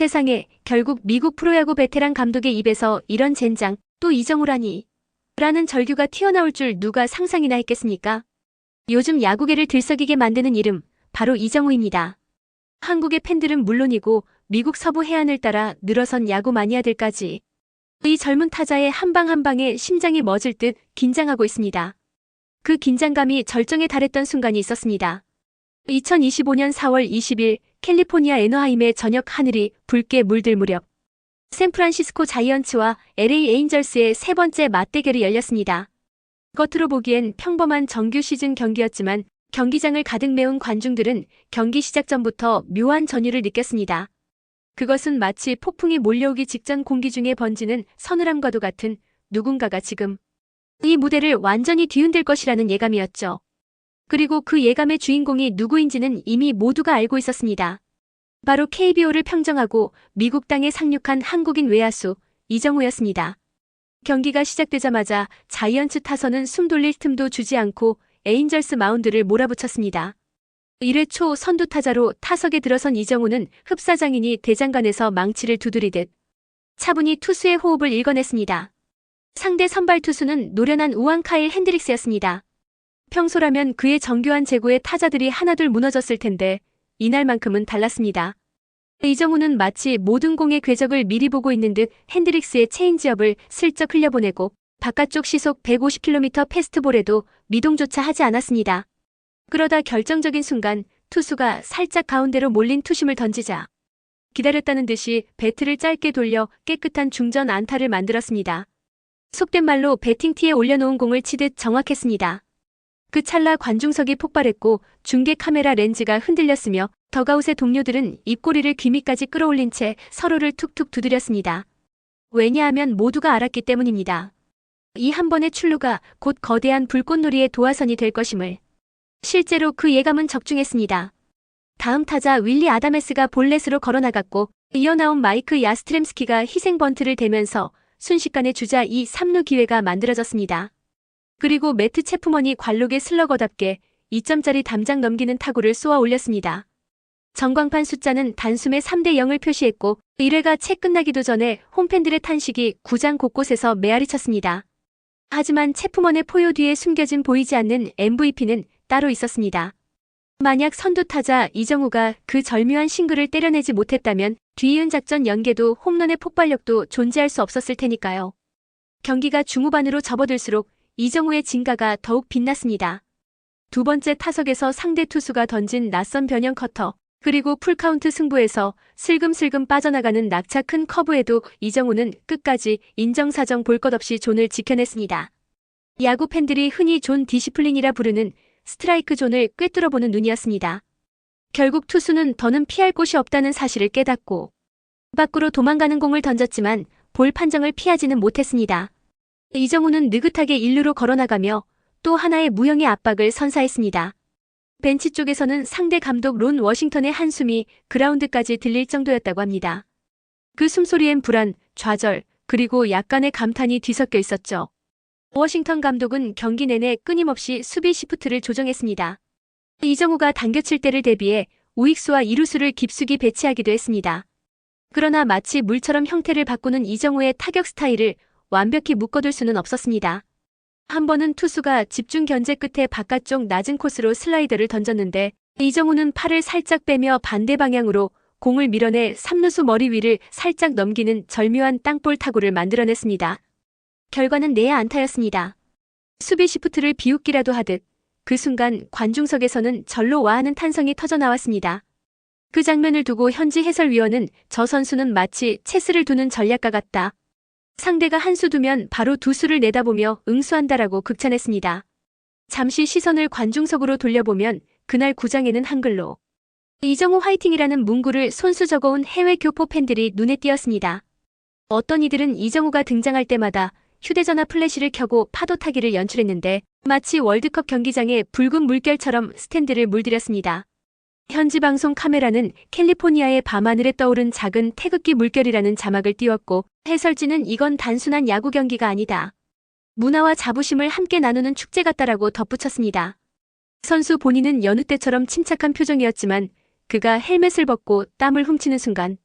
세상에, 결국 미국 프로야구 베테랑 감독의 입에서 이런 젠장, 또 이정우라니. 라는 절규가 튀어나올 줄 누가 상상이나 했겠습니까? 요즘 야구계를 들썩이게 만드는 이름, 바로 이정우입니다. 한국의 팬들은 물론이고 미국 서부 해안을 따라 늘어선 야구 마니아들까지 이 젊은 타자의 한 방 한 방에 심장이 멎을 듯 긴장하고 있습니다. 그 긴장감이 절정에 달했던 순간이 있었습니다. 2025년 4월 20일 캘리포니아 애너하임의 저녁 하늘이 붉게 물들 무렵 샌프란시스코 자이언츠와 LA 에인절스의 세 번째 맞대결이 열렸습니다. 겉으로 보기엔 평범한 정규 시즌 경기였지만 경기장을 가득 메운 관중들은 경기 시작 전부터 묘한 전율을 느꼈습니다. 그것은 마치 폭풍이 몰려오기 직전 공기 중에 번지는 서늘함과도 같은 누군가가 지금 이 무대를 완전히 뒤흔들 것이라는 예감이었죠. 그리고 그 예감의 주인공이 누구인지는 이미 모두가 알고 있었습니다. 바로 KBO를 평정하고 미국 땅에 상륙한 한국인 외야수 이정우였습니다. 경기가 시작되자마자 자이언츠 타선은 숨 돌릴 틈도 주지 않고 에인절스 마운드를 몰아붙였습니다. 1회 초 선두 타자로 타석에 들어선 이정우는 흡사장인이 대장간에서 망치를 두드리듯 차분히 투수의 호흡을 읽어냈습니다. 상대 선발 투수는 노련한 우앙카일 핸드릭스였습니다. 평소라면 그의 정교한 제구에 타자들이 하나둘 무너졌을 텐데 이날만큼은 달랐습니다. 이정우는 마치 모든 공의 궤적을 미리 보고 있는 듯 핸드릭스의 체인지업을 슬쩍 흘려보내고 바깥쪽 시속 150km 패스트볼에도 미동조차 하지 않았습니다. 그러다 결정적인 순간 투수가 살짝 가운데로 몰린 투심을 던지자 기다렸다는 듯이 배트를 짧게 돌려 깨끗한 중전 안타를 만들었습니다. 속된 말로 배팅티에 올려놓은 공을 치듯 정확했습니다. 그 찰나 관중석이 폭발했고 중계 카메라 렌즈가 흔들렸으며 더가웃의 동료들은 입꼬리를 귀밑까지 끌어올린 채 서로를 툭툭 두드렸습니다. 왜냐하면 모두가 알았기 때문입니다. 이 한 번의 출루가 곧 거대한 불꽃놀이의 도화선이 될 것임을. 실제로 그 예감은 적중했습니다. 다음 타자 윌리 아다메스가 볼넷으로 걸어나갔고 이어 나온 마이크 야스트렘스키가 희생 번트를 대면서 순식간에 주자 2, 3루 기회가 만들어졌습니다. 그리고 매트 체프먼이 관록의 슬러거답게 2점짜리 담장 넘기는 타구를 쏘아 올렸습니다. 전광판 숫자는 단숨에 3대 0을 표시했고 1회가 채 끝나기도 전에 홈팬들의 탄식이 구장 곳곳에서 메아리 쳤습니다. 하지만 체프먼의 포효 뒤에 숨겨진 보이지 않는 MVP는 따로 있었습니다. 만약 선두타자 이정우가 그 절묘한 싱글을 때려내지 못했다면 뒤이은 작전 연계도 홈런의 폭발력도 존재할 수 없었을 테니까요. 경기가 중후반으로 접어들수록 이정우의 진가가 더욱 빛났습니다. 두 번째 타석에서 상대 투수가 던진 낯선 변형 커터, 그리고 풀카운트 승부에서 슬금슬금 빠져나가는 낙차 큰 커브에도 이정우는 끝까지 인정사정 볼 것 없이 존을 지켜냈습니다. 야구 팬들이 흔히 존 디시플린이라 부르는 스트라이크 존을 꿰뚫어보는 눈이었습니다. 결국 투수는 더는 피할 곳이 없다는 사실을 깨닫고 밖으로 도망가는 공을 던졌지만 볼 판정을 피하지는 못했습니다. 이정우는 느긋하게 1루로 걸어나가며 또 하나의 무형의 압박을 선사했습니다. 벤치 쪽에서는 상대 감독 론 워싱턴의 한숨이 그라운드까지 들릴 정도였다고 합니다. 그 숨소리엔 불안, 좌절, 그리고 약간의 감탄이 뒤섞여 있었죠. 워싱턴 감독은 경기 내내 끊임없이 수비 시프트를 조정했습니다. 이정우가 당겨칠 때를 대비해 우익수와 이루수를 깊숙이 배치하기도 했습니다. 그러나 마치 물처럼 형태를 바꾸는 이정우의 타격 스타일을 완벽히 묶어둘 수는 없었습니다. 한 번은 투수가 집중 견제 끝에 바깥쪽 낮은 코스로 슬라이더를 던졌는데 이정우는 팔을 살짝 빼며 반대 방향으로 공을 밀어내 3루수 머리 위를 살짝 넘기는 절묘한 땅볼 타구를 만들어냈습니다. 결과는 내야 안타였습니다. 수비 시프트를 비웃기라도 하듯 그 순간 관중석에서는 절로 와하는 탄성이 터져나왔습니다. 그 장면을 두고 현지 해설위원은 저 선수는 마치 체스를 두는 전략가 같다. 상대가 한 수 두면 바로 두 수를 내다보며 응수한다라고 극찬했습니다. 잠시 시선을 관중석으로 돌려보면 그날 구장에는 한글로 이정우 화이팅이라는 문구를 손수 적어온 해외 교포 팬들이 눈에 띄었습니다. 어떤 이들은 이정우가 등장할 때마다 휴대전화 플래시를 켜고 파도 타기를 연출했는데 마치 월드컵 경기장의 붉은 물결처럼 스탠드를 물들였습니다. 현지 방송 카메라는 캘리포니아의 밤하늘에 떠오른 작은 태극기 물결이라는 자막을 띄웠고 해설진은 이건 단순한 야구 경기가 아니다. 문화와 자부심을 함께 나누는 축제 같다라고 덧붙였습니다. 선수 본인은 여느 때처럼 침착한 표정이었지만 그가 헬멧을 벗고 땀을 훔치는 순간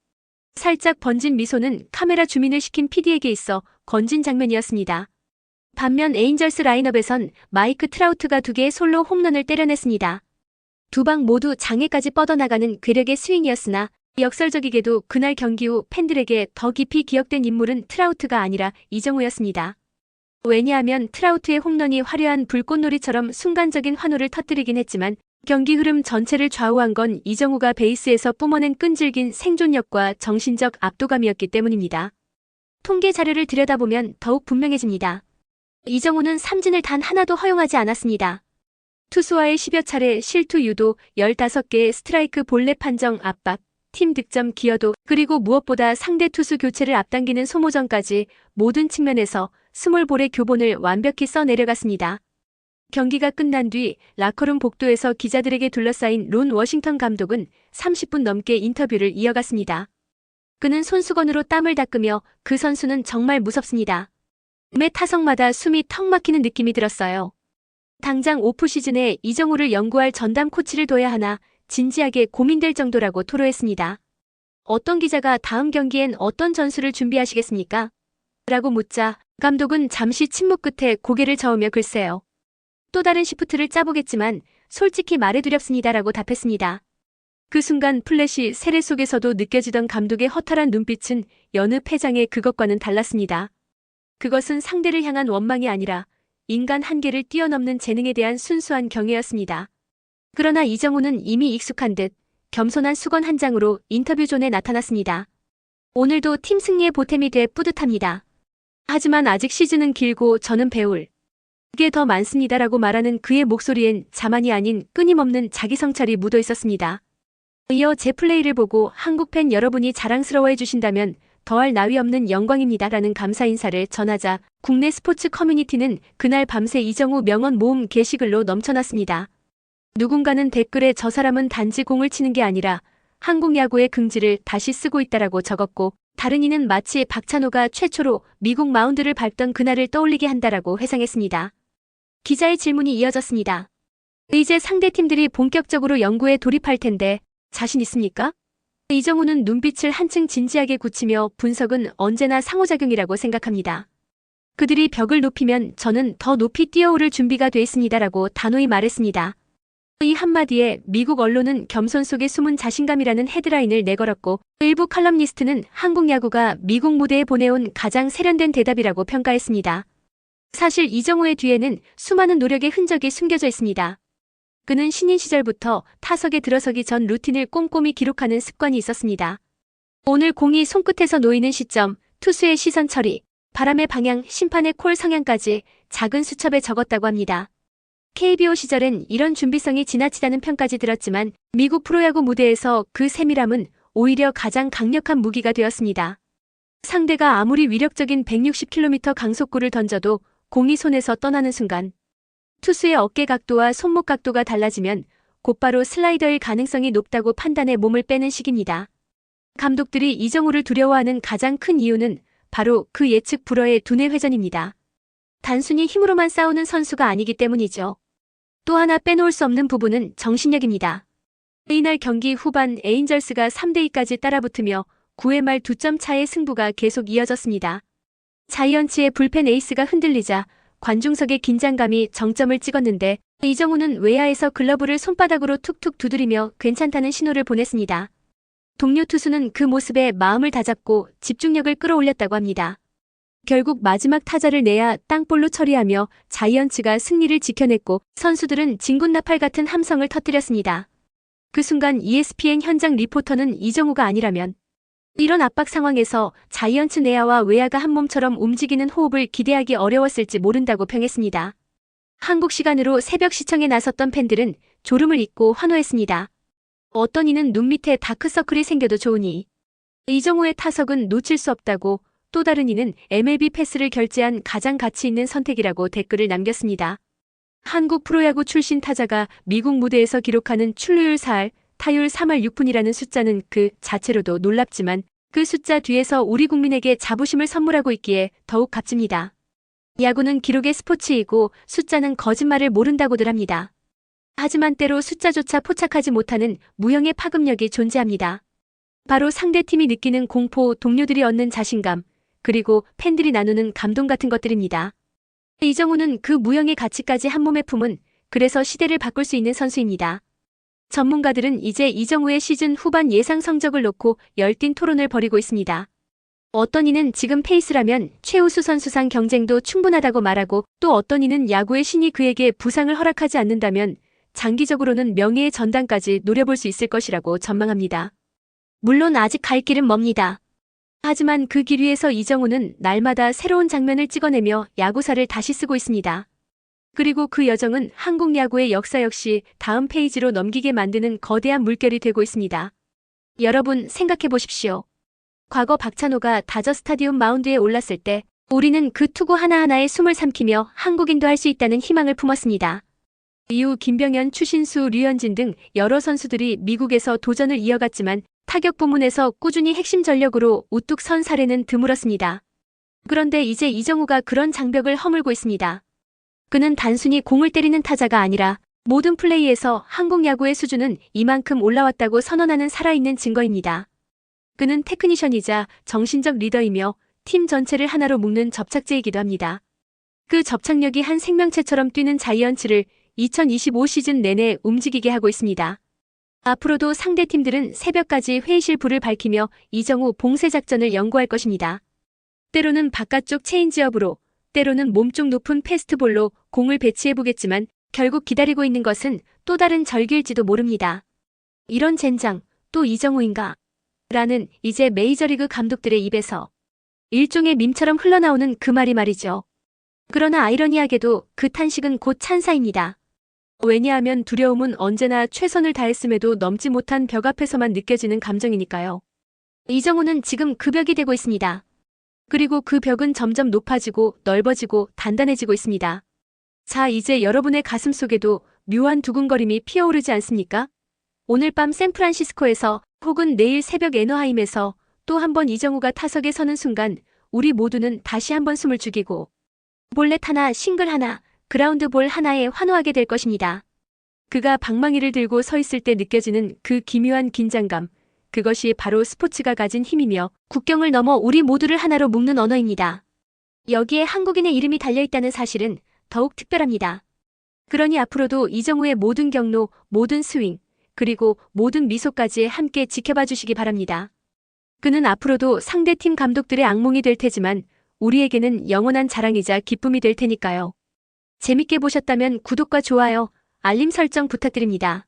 살짝 번진 미소는 카메라 주민을 시킨 PD에게 있어 건진 장면이었습니다. 반면 에인절스 라인업에선 마이크 트라우트가 2개의 솔로 홈런을 때려냈습니다. 두 방 모두 장애까지 뻗어나가는 괴력의 스윙이었으나 역설적이게도 그날 경기 후 팬들에게 더 깊이 기억된 인물은 트라우트가 아니라 이정우였습니다. 왜냐하면 트라우트의 홈런이 화려한 불꽃놀이처럼 순간적인 환호를 터뜨리긴 했지만 경기 흐름 전체를 좌우한 건 이정우가 베이스에서 뿜어낸 끈질긴 생존력과 정신적 압도감이었기 때문입니다. 통계 자료를 들여다보면 더욱 분명해집니다. 이정우는 삼진을 단 하나도 허용하지 않았습니다. 투수와의 10여 차례 실투 유도, 15개의 스트라이크 볼넷 판정 압박, 팀 득점 기여도, 그리고 무엇보다 상대 투수 교체를 앞당기는 소모전까지 모든 측면에서 스몰볼의 교본을 완벽히 써내려갔습니다. 경기가 끝난 뒤 라커룸 복도에서 기자들에게 둘러싸인 론 워싱턴 감독은 30분 넘게 인터뷰를 이어갔습니다. 그는 손수건으로 땀을 닦으며 그 선수는 정말 무섭습니다. 매 타석마다 숨이 턱 막히는 느낌이 들었어요. 당장 오프 시즌에 이정우를 연구할 전담 코치를 둬야 하나 진지하게 고민될 정도라고 토로했습니다. 어떤 기자가 다음 경기엔 어떤 전술을 준비하시겠습니까? 라고 묻자 감독은 잠시 침묵 끝에 고개를 저으며 글쎄요. 또 다른 시프트를 짜보겠지만 솔직히 말해 두렵습니다라고 답했습니다. 그 순간 플래시 세례 속에서도 느껴지던 감독의 허탈한 눈빛은 여느 패장의 그것과는 달랐습니다. 그것은 상대를 향한 원망이 아니라 인간 한계를 뛰어넘는 재능에 대한 순수한 경애였습니다. 그러나 이정우는 이미 익숙한 듯 겸손한 수건 한 장으로 인터뷰존에 나타났습니다. 오늘도 팀 승리의 보탬이 돼 뿌듯합니다. 하지만 아직 시즌은 길고 저는 배울 게 더 많습니다라고 말하는 그의 목소리엔 자만이 아닌 끊임없는 자기 성찰이 묻어 있었습니다. 이어 제 플레이를 보고 한국 팬 여러분이 자랑스러워해 주신다면 더할 나위 없는 영광입니다라는 감사 인사를 전하자 국내 스포츠 커뮤니티는 그날 밤새 이정우 명언 모음 게시글로 넘쳐났습니다. 누군가는 댓글에 저 사람은 단지 공을 치는 게 아니라 한국 야구의 긍지를 다시 쓰고 있다라고 적었고 다른 이는 마치 박찬호가 최초로 미국 마운드를 밟던 그날을 떠올리게 한다라고 회상했습니다. 기자의 질문이 이어졌습니다. 이제 상대팀들이 본격적으로 연구에 돌입할 텐데 자신 있습니까? 이정우는 눈빛을 한층 진지하게 굳히며 분석은 언제나 상호작용이라고 생각합니다. 그들이 벽을 높이면 저는 더 높이 뛰어오를 준비가 돼 있습니다라고 단호히 말했습니다. 이 한마디에 미국 언론은 겸손 속에 숨은 자신감이라는 헤드라인을 내걸었고 일부 칼럼니스트는 한국 야구가 미국 무대에 보내온 가장 세련된 대답이라고 평가했습니다. 사실 이정우의 뒤에는 수많은 노력의 흔적이 숨겨져 있습니다. 그는 신인 시절부터 타석에 들어서기 전 루틴을 꼼꼼히 기록하는 습관이 있었습니다. 오늘 공이 손끝에서 놓이는 시점, 투수의 시선 처리, 바람의 방향, 심판의 콜 성향까지 작은 수첩에 적었다고 합니다. KBO 시절엔 이런 준비성이 지나치다는 평까지 들었지만 미국 프로야구 무대에서 그 세밀함은 오히려 가장 강력한 무기가 되었습니다. 상대가 아무리 위력적인 160km 강속구를 던져도 공이 손에서 떠나는 순간 투수의 어깨 각도와 손목 각도가 달라지면 곧바로 슬라이더일 가능성이 높다고 판단해 몸을 빼는 식입니다. 감독들이 이정우를 두려워하는 가장 큰 이유는 바로 그 예측 불허의 두뇌 회전입니다. 단순히 힘으로만 싸우는 선수가 아니기 때문이죠. 또 하나 빼놓을 수 없는 부분은 정신력입니다. 이날 경기 후반 에인절스가 3대2까지 따라붙으며 9회 말 2점 차의 승부가 계속 이어졌습니다. 자이언츠의 불펜 에이스가 흔들리자 관중석의 긴장감이 정점을 찍었는데 이정우는 외야에서 글러브를 손바닥으로 툭툭 두드리며 괜찮다는 신호를 보냈습니다. 동료 투수는 그 모습에 마음을 다잡고 집중력을 끌어올렸다고 합니다. 결국 마지막 타자를 내야 땅볼로 처리하며 자이언츠가 승리를 지켜냈고 선수들은 진군나팔 같은 함성을 터뜨렸습니다. 그 순간 ESPN 현장 리포터는 이정우가 아니라면 이런 압박 상황에서 자이언츠 내야와 외야가 한 몸처럼 움직이는 호흡을 기대하기 어려웠을지 모른다고 평했습니다. 한국 시간으로 새벽 시청에 나섰던 팬들은 졸음을 잊고 환호했습니다. 어떤 이는 눈 밑에 다크서클이 생겨도 좋으니 이정우의 타석은 놓칠 수 없다고, 또 다른 이는 MLB 패스를 결제한 가장 가치 있는 선택이라고 댓글을 남겼습니다. 한국 프로야구 출신 타자가 미국 무대에서 기록하는 출루율 4할, 타율 3할 6푼이라는 숫자는 그 자체로도 놀랍지만 그 숫자 뒤에서 우리 국민에게 자부심을 선물하고 있기에 더욱 값집니다. 야구는 기록의 스포츠이고 숫자는 거짓말을 모른다고들 합니다. 하지만 때로 숫자조차 포착하지 못하는 무형의 파급력이 존재합니다. 바로 상대팀이 느끼는 공포, 동료들이 얻는 자신감, 그리고 팬들이 나누는 감동 같은 것들입니다. 이정우는 그 무형의 가치까지 한 몸에 품은, 그래서 시대를 바꿀 수 있는 선수입니다. 전문가들은 이제 이정우의 시즌 후반 예상 성적을 놓고 열띤 토론을 벌이고 있습니다. 어떤 이는 지금 페이스라면 최우수 선수상 경쟁도 충분하다고 말하고, 또 어떤 이는 야구의 신이 그에게 부상을 허락하지 않는다면 장기적으로는 명예의 전당까지 노려볼 수 있을 것이라고 전망합니다. 물론 아직 갈 길은 멉니다. 하지만 그 길 위에서 이정우는 날마다 새로운 장면을 찍어내며 야구사를 다시 쓰고 있습니다. 그리고 그 여정은 한국 야구의 역사 역시 다음 페이지로 넘기게 만드는 거대한 물결이 되고 있습니다. 여러분 생각해 보십시오. 과거 박찬호가 다저 스타디움 마운드에 올랐을 때 우리는 그 투구 하나하나에 숨을 삼키며 한국인도 할 수 있다는 희망을 품었습니다. 이후 김병현, 추신수, 류현진 등 여러 선수들이 미국에서 도전을 이어갔지만 타격 부문에서 꾸준히 핵심 전력으로 우뚝 선 사례는 드물었습니다. 그런데 이제 이정우가 그런 장벽을 허물고 있습니다. 그는 단순히 공을 때리는 타자가 아니라 모든 플레이에서 한국 야구의 수준은 이만큼 올라왔다고 선언하는 살아있는 증거입니다. 그는 테크니션이자 정신적 리더이며 팀 전체를 하나로 묶는 접착제이기도 합니다. 그 접착력이 한 생명체처럼 뛰는 자이언츠를 2025 시즌 내내 움직이게 하고 있습니다. 앞으로도 상대 팀들은 새벽까지 회의실 불을 밝히며 이정우 봉쇄 작전을 연구할 것입니다. 때로는 바깥쪽 체인지업으로, 때로는 몸쪽 높은 패스트볼로 공을 배치해보겠지만 결국 기다리고 있는 것은 또 다른 절규일지도 모릅니다. 이런 젠장, 또 이정우인가? 라는 이제 메이저리그 감독들의 입에서 일종의 밈처럼 흘러나오는 그 말이 말이죠. 그러나 아이러니하게도 그 탄식은 곧 찬사입니다. 왜냐하면 두려움은 언제나 최선을 다했음에도 넘지 못한 벽 앞에서만 느껴지는 감정이니까요. 이정우는 지금 그 벽이 되고 있습니다. 그리고 그 벽은 점점 높아지고 넓어지고 단단해지고 있습니다. 자, 이제 여러분의 가슴 속에도 묘한 두근거림이 피어오르지 않습니까? 오늘 밤 샌프란시스코에서 혹은 내일 새벽 애너하임에서 또 한 번 이정우가 타석에 서는 순간 우리 모두는 다시 한번 숨을 죽이고 볼넷 하나, 싱글 하나, 그라운드 볼 하나에 환호하게 될 것입니다. 그가 방망이를 들고 서 있을 때 느껴지는 그 기묘한 긴장감, 그것이 바로 스포츠가 가진 힘이며 국경을 넘어 우리 모두를 하나로 묶는 언어입니다. 여기에 한국인의 이름이 달려있다는 사실은 더욱 특별합니다. 그러니 앞으로도 이정우의 모든 경로, 모든 스윙, 그리고 모든 미소까지 함께 지켜봐 주시기 바랍니다. 그는 앞으로도 상대팀 감독들의 악몽이 될 테지만 우리에게는 영원한 자랑이자 기쁨이 될 테니까요. 재밌게 보셨다면 구독과 좋아요, 알림 설정 부탁드립니다.